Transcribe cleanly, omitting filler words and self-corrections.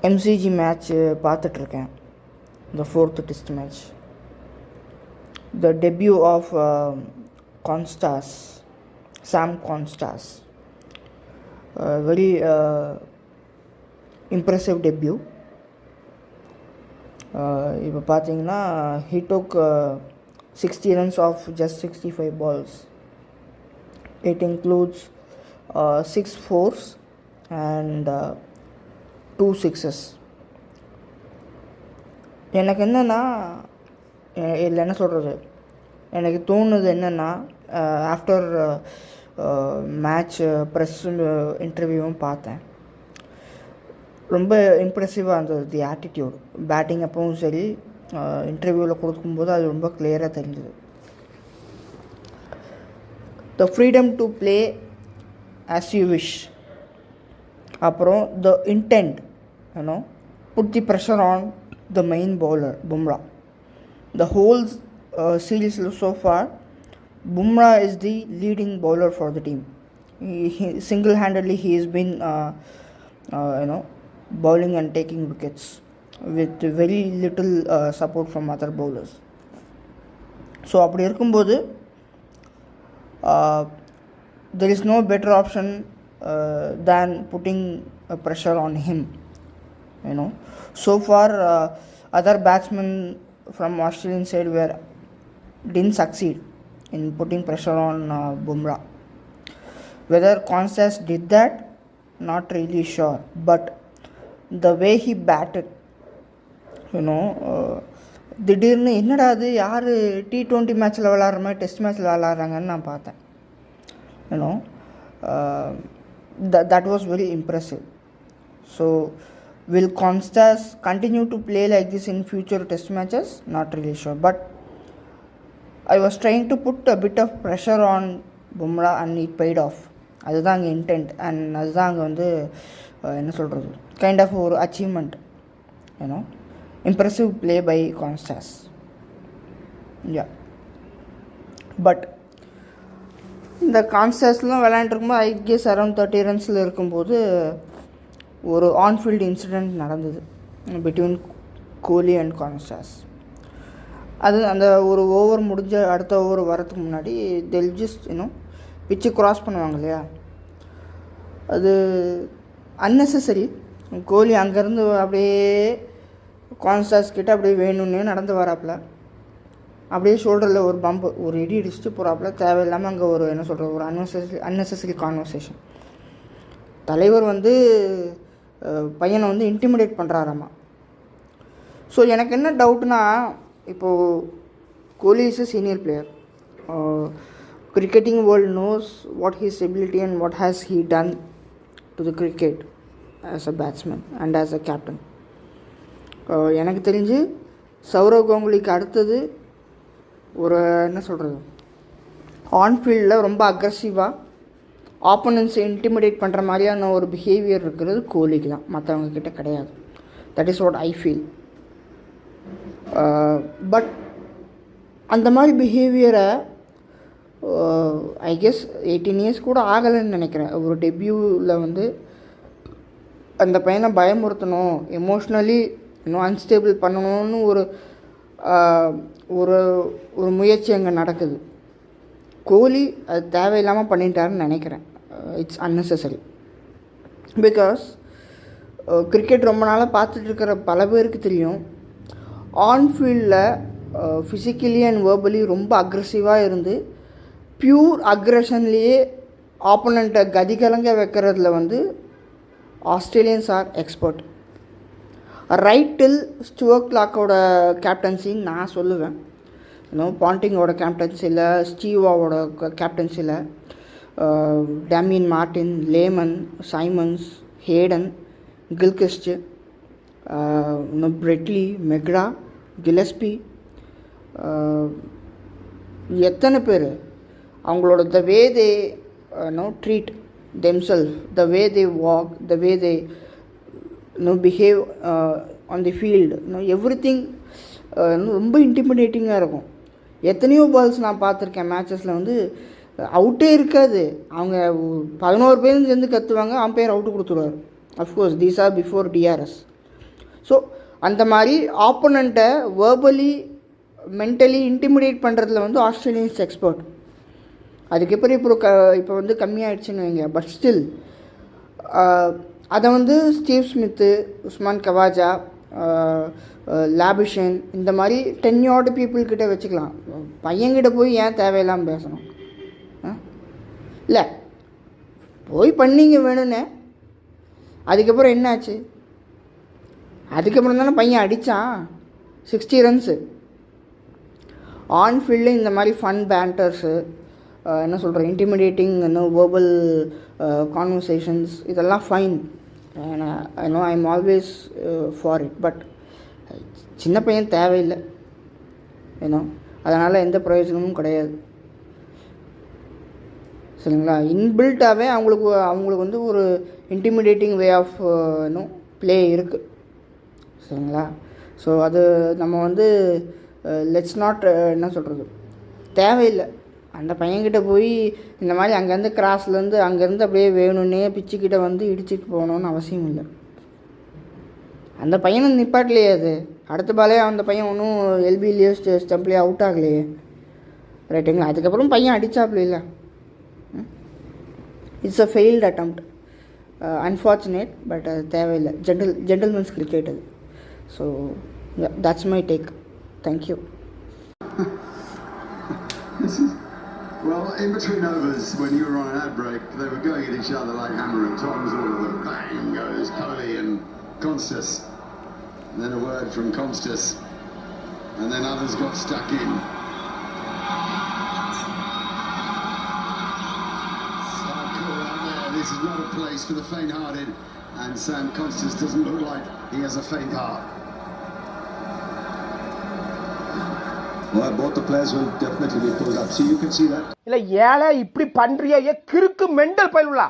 MCG match பார்த்துட்ருக்கேன். the fourth test match, the debut of Constas, Sam Constas, very impressive debut. இப்போ பார்த்தீங்கன்னா he took 60 runs off just 65 balls. It includes 6 fours and 2 sixes. எனக்கு என்னென்னா இதில் என்ன சொல்கிறது, எனக்கு தோணுது என்னென்னா ஆஃப்டர் மேட்ச் ப்ரெஸ் இன்டர்வியூவும் பார்த்தேன். ரொம்ப இம்ப்ரெசிவாக இருந்தது தி ஆட்டிடியூட். பேட்டிங் அப்பவும் சரி, இன்டர்வியூவில் கொடுக்கும்போது அது ரொம்ப கிளியராக தெரிஞ்சுது. The freedom to play as you wish, அப்புறம் the intent, you know, put the pressure on the main bowler Bumrah. The whole series so far, Bumrah is the leading bowler for the team. He single-handedly he has been bowling and taking wickets with very little support from other bowlers. So அப்படி இருக்கும்போது there is no better option than putting pressure on him. So far other batsmen from Australian side didn't succeed in putting pressure on Bumrah. Whether Constas did that, not really sure, but the way he batted, திடீர்னு என்னடா அது யார் T20 மேட்ச்சில் விளாட்ற மாதிரி test மேட்ச்சில் விளாட்றாங்கன்னு நான் பார்த்தேன். That was very impressive. So will Constas continue to play like this in future test matches? Not really sure. But I was trying to put a bit of pressure on Bumrah and it paid off. அதுதான் அங்கே intend and அதுதான் அங்கே வந்து என்ன சொல்கிறது, kind of ஒரு achievement. Impressive play by Constas. But இந்த Constasலாம் விளையாண்டுருக்கும்போது ஐ கெஸ் அரௌண்ட் 30 ரன்ஸில் இருக்கும்போது ஒரு ஆன்ஃபீல்டு இன்சிடெண்ட் நடந்தது பிட்வீன் கோலி அண்ட் Constas. அது அந்த ஒரு ஓவர் முடிஞ்ச அடுத்த ஓவர் வரத்துக்கு முன்னாடி தெல் ஜஸ்ட் பிச்சு க்ராஸ் பண்ணுவாங்க இல்லையா, அது அன்னெசரி. கோலி அங்கேருந்து அப்படியே Constas கிட்ட அப்படியே வேணும்னே நடந்து வராப்புல, அப்படியே ஷோல்டரில் ஒரு பம்பு, ஒரு இடி இடிச்சுட்டு போகிறாப்புல. தேவையில்லாமல் அங்கே ஒரு என்ன சொல்கிறது, ஒரு அன்னெசரி கான்வர்சேஷன். தலைவர் வந்து பையனை வந்து இன்டிமிடேட் பண்ணுறாராம்மா. ஸோ எனக்கு என்ன டவுட்னா, இப்போது கோலி is a senior player. Cricketing world knows what his ability and what has he done to the cricket as a batsman and as a captain. எனக்கு தெரிஞ்சு சௌரவ் கங்குலிக்கு அடுத்தது ஒரு என்ன சொல்கிறது, ஆன்ஃபீல்டில் ரொம்ப அக்ரெசிவாக ஆப்போனன்ஸை இன்டிமிடேட் பண்ணுற மாதிரியான ஒரு பிஹேவியர் இருக்கிறது கோலிக்கு தான், மற்றவங்க கிட்ட கிடையாது. That is what I feel. But அந்த மாதிரி பிஹேவியரை ஐ கெஸ் 18 இயர்ஸ் கூட ஆகலைன்னு நினைக்கிறேன். ஒரு டெபியூவில் வந்து அந்த பையனை பயமுறுத்தணும், எமோஷ்னலி இன்னும் அன்ஸ்டேபிள் பண்ணணும்னு ஒரு ஒரு முயற்சி அங்கே நடக்குது. கோலி அது தேவையில்லாமல் பண்ணிட்டாருன்னு நினைக்கிறேன். It's unnecessary. பிகாஸ் கிரிக்கெட் ரொம்ப நாளாக பார்த்துட்ருக்கிற பல பேருக்கு தெரியும், ஆன்ஃபீல்டில் ஃபிசிக்கலி அண்ட் வேர்பலி ரொம்ப அக்ரெசிவாக இருந்து பியூர் அக்ரெஷன்லேயே ஆப்போனண்ட்டை கதிகலங்க வைக்கிறதுல வந்து Australians are expert. Right till Stuart கிளாக்கோட கேப்டன்சின்னு நான் சொல்லுவேன். பாண்டிங்கோட கேப்டன்சியில், ஸ்டீவாவோட கேப்டன்சியில், Damien Martyn, Lehmann, Symonds, Hayden, Gilchrist, Brett Lee, McGrath, Gillespie, எத்தனை பேர் அவங்களோட the way they treat themselves, the way they walk, the way they behave on the field, everything ரொம்ப இன்டிமிடேட்டிங்காக இருக்கும். எத்தனையோ பால்ஸ் நான் பார்த்துருக்கேன் மேட்சஸில் வந்து அவுட்டே இருக்காது. அவங்க 11 பேரும் சேர்ந்து கற்றுவாங்க, அம்பையர் அவுட்டு கொடுத்துருவார். Of course these or before TRS. So அந்த மாதிரி ஆப்போனண்ட்டை வேர்பலி மென்டலி இன்டிமிடேட் பண்ணுறதுல வந்து ஆஸ்திரேலியன்ஸ் எக்ஸ்பர்ட். அதுக்கப்புறம் இப்போ வந்து கம்மியாயிடுச்சுன்னு வைங்க. பட் ஸ்டில் அதை வந்து ஸ்டீவ் ஸ்மித்து, உஸ்மான் கவாஜா, லாபிஷன் இந்த மாதிரி 10 பீப்புள்கிட்ட வச்சுக்கலாம். பையன்கிட்ட போய் ஏன் தேவையில்லாமல் பேசணும்? இல்லை போய் பண்ணிங்க வேணும்னு. அதுக்கப்புறம் என்னாச்சு? அதுக்கப்புறம் தானே பையன் அடித்தான் 60 ரன்ஸு. ஆன் ஃபீல்டு இந்த மாதிரி ஃபன் பேண்டர்ஸு, என்ன சொல்கிறேன், இன்டிமிடேட்டிங் வேர்பல் கான்வர்சேஷன்ஸ் இதெல்லாம் fine. I am always for it. But சின்ன பையன் தேவையில்லை ஏன்னோ, அதனால் எந்த பிரயோஜனமும் கிடையாது. சரிங்களா? இன்பில்ட்டாகவே அவங்களுக்கு வந்து ஒரு இன்டிமிடேட்டிங் வே ஆஃப் ப்ளே இருக்குது. சரிங்களா? ஸோ அது நம்ம வந்து லெட்ஸ் நாட் என்ன சொல்கிறது, தேவையில்லை. அந்த பையன்கிட்ட போய் இந்த மாதிரி அங்கேருந்து கிராஸ்லேருந்து அங்கேருந்து அப்படியே வேணும்னே பிச்சுக்கிட்ட வந்து இடிச்சிட்டு போகணுன்னு அவசியம் இல்லை. அந்த பையனை நிப்பாட்டலையே, அது அடுத்த பாலே அந்த பையன் ஒன்றும் எல்பிலேயோ ஸ்டம்ப்லேயோ அவுட் ஆகலையே. ரைட்டுங்களா? அதுக்கப்புறம் பையன் அடித்தாப்புல இல்லை. It's a failed attempt. Unfortunate. But அது தேவையில்லை. ஜென்டில்மென்ஸ் கிரிக்கெட் அது. So that's my take. Thank you. Well, in between overs, when you were on an ad break, they were going at each other like hammer and tongs. All of them. Bang goes Kohli and Constas. And then a word from Constas. And then others got stuck in. So cool out there. This is not a place for the faint-hearted. And Sam Constas doesn't look like he has a faint heart. Well, both the players will definitely be pulled up. So you can see that. இல்ல ஏழை இப்படி பண்றியே கிறுக்கு mental பயிலுலா.